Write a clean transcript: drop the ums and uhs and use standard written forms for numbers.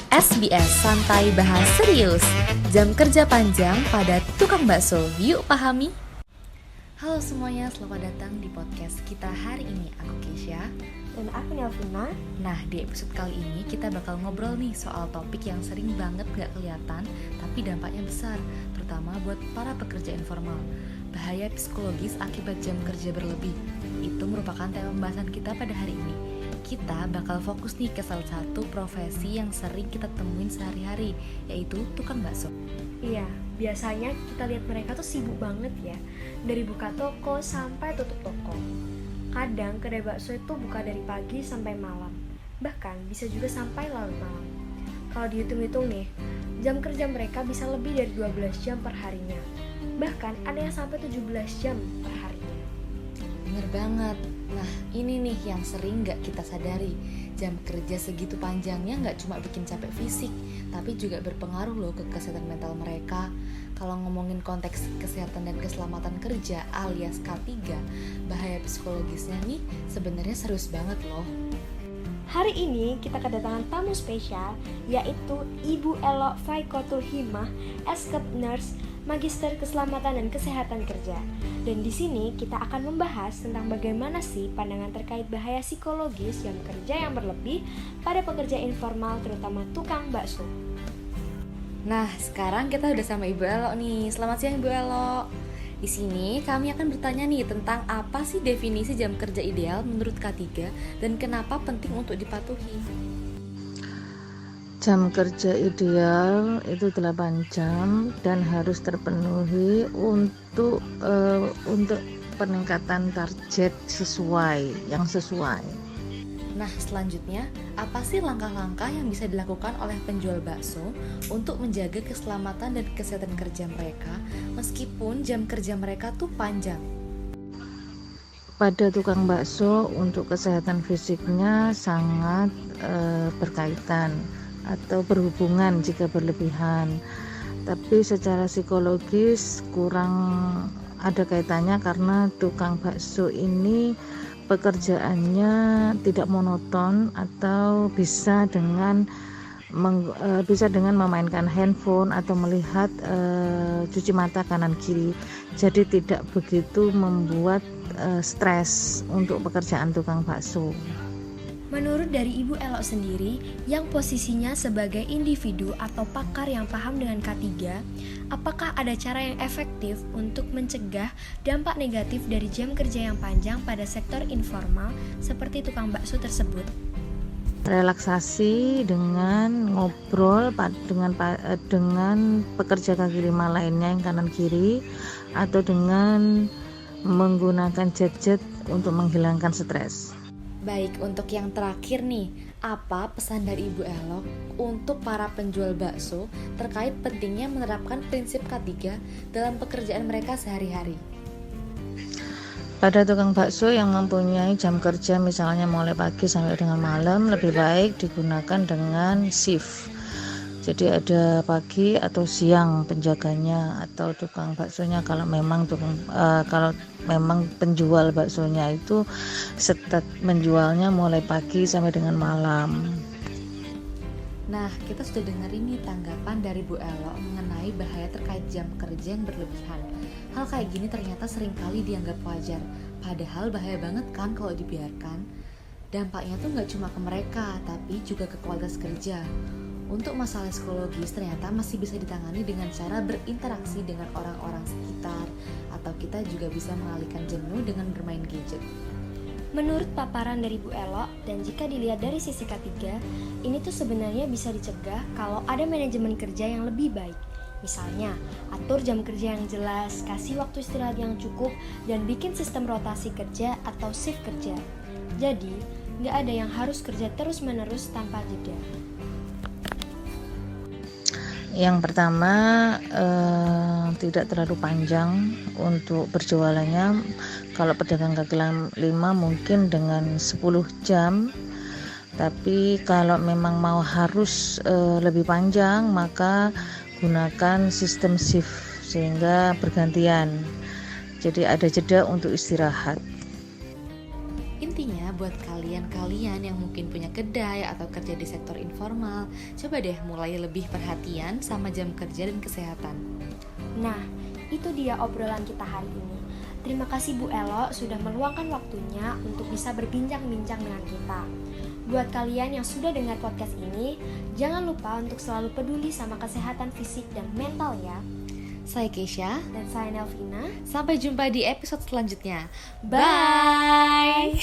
SBS Santai Bahas Serius. Jam kerja panjang pada tukang bakso. Yuk pahami. Halo semuanya, selamat datang di podcast kita hari ini. Aku Keisha dan aku Nelvina. Nah, di episode kali ini kita bakal ngobrol nih soal topik yang sering banget gak kelihatan tapi dampaknya besar, terutama buat para pekerja informal. Bahaya psikologis akibat jam kerja berlebih. Itu merupakan tema pembahasan kita pada hari ini. Kita bakal fokus nih ke salah satu profesi yang sering kita temuin sehari-hari, yaitu tukang bakso. Iya, biasanya kita lihat mereka tuh sibuk banget ya, dari buka toko sampai tutup toko. Kadang kedai bakso itu buka dari pagi sampai malam, bahkan bisa juga sampai larut malam. Kalau dihitung-hitung nih, jam kerja mereka bisa lebih dari 12 jam per harinya. Bahkan ada yang sampai 17 jam per harinya. Bener banget. Nah, ini nih yang sering gak kita sadari. Jam kerja segitu panjangnya gak cuma bikin capek fisik, tapi juga berpengaruh loh ke kesehatan mental mereka. Kalau ngomongin konteks kesehatan dan keselamatan kerja alias K3, bahaya psikologisnya nih sebenarnya serius banget loh. Hari ini kita kedatangan tamu spesial, yaitu Ibu Elo Faikotul Himah, Eskep Nurse, Magister Keselamatan dan Kesehatan Kerja. Dan di sini kita akan membahas tentang bagaimana sih pandangan terkait bahaya psikologis jam kerja yang berlebih pada pekerja informal, terutama tukang bakso. Nah, sekarang kita udah sama Ibu Elo nih. Selamat siang Ibu Elo. Di sini kami akan bertanya nih tentang apa sih definisi jam kerja ideal menurut K3 dan kenapa penting untuk dipatuhi. Jam kerja ideal itu 8 jam dan harus terpenuhi untuk peningkatan target yang sesuai. Nah, selanjutnya, apa sih langkah-langkah yang bisa dilakukan oleh penjual bakso untuk menjaga keselamatan dan kesehatan kerja mereka meskipun jam kerja mereka tuh panjang? Pada tukang bakso, untuk kesehatan fisiknya sangat berkaitan atau berhubungan jika berlebihan. Tapi secara psikologis kurang ada kaitannya karena tukang bakso ini pekerjaannya tidak monoton atau bisa dengan memainkan handphone atau melihat cuci mata kanan kiri. Jadi tidak begitu membuat stres untuk pekerjaan tukang bakso. Menurut dari Ibu Elo sendiri, yang posisinya sebagai individu atau pakar yang paham dengan K3, apakah ada cara yang efektif untuk mencegah dampak negatif dari jam kerja yang panjang pada sektor informal seperti tukang bakso tersebut? Relaksasi dengan ngobrol dengan pekerja kaki lima lainnya yang kanan kiri atau dengan menggunakan gadget untuk menghilangkan stres. Baik, untuk yang terakhir nih, apa pesan dari Ibu Elo untuk para penjual bakso terkait pentingnya menerapkan prinsip K3 dalam pekerjaan mereka sehari-hari? Pada tukang bakso yang mempunyai jam kerja misalnya mulai pagi sampai dengan malam, lebih baik digunakan dengan shift. Jadi ada pagi atau siang penjaganya atau tukang baksonya kalau memang penjual baksonya itu menjualnya mulai pagi sampai dengan malam. Nah, kita sudah dengar ini tanggapan dari Bu Elo mengenai bahaya terkait jam kerja yang berlebihan. Hal kayak gini ternyata seringkali dianggap wajar, padahal bahaya banget kan kalau dibiarkan. Dampaknya tuh gak cuma ke mereka, tapi juga ke kualitas kerja. Untuk masalah psikologis ternyata masih bisa ditangani dengan cara berinteraksi dengan orang-orang sekitar, atau kita juga bisa mengalihkan jenuh dengan bermain gadget. Menurut paparan dari Bu Elo, dan jika dilihat dari sisi K3, ini tuh sebenarnya bisa dicegah kalau ada manajemen kerja yang lebih baik. Misalnya, atur jam kerja yang jelas, kasih waktu istirahat yang cukup, dan bikin sistem rotasi kerja atau shift kerja. Jadi, gak ada yang harus kerja terus-menerus tanpa jeda. Yang pertama, tidak terlalu panjang untuk berjualannya. Kalau pedagang kaki lima mungkin dengan 10 jam. Tapi kalau memang mau harus lebih panjang, maka gunakan sistem shift sehingga bergantian. Jadi ada jeda untuk istirahat. Intinya buat kalian-kalian yang mungkin punya kedai atau kerja di sektor informal, coba deh mulai lebih perhatian sama jam kerja dan kesehatan. Nah, itu dia obrolan kita hari ini. Terima kasih Bu Elo sudah meluangkan waktunya untuk bisa berbincang-bincang dengan kita. Buat kalian yang sudah dengar podcast ini, jangan lupa untuk selalu peduli sama kesehatan fisik dan mental ya. Saya Keisha, Dan saya Nelvina. sampai jumpa di episode selanjutnya. Bye!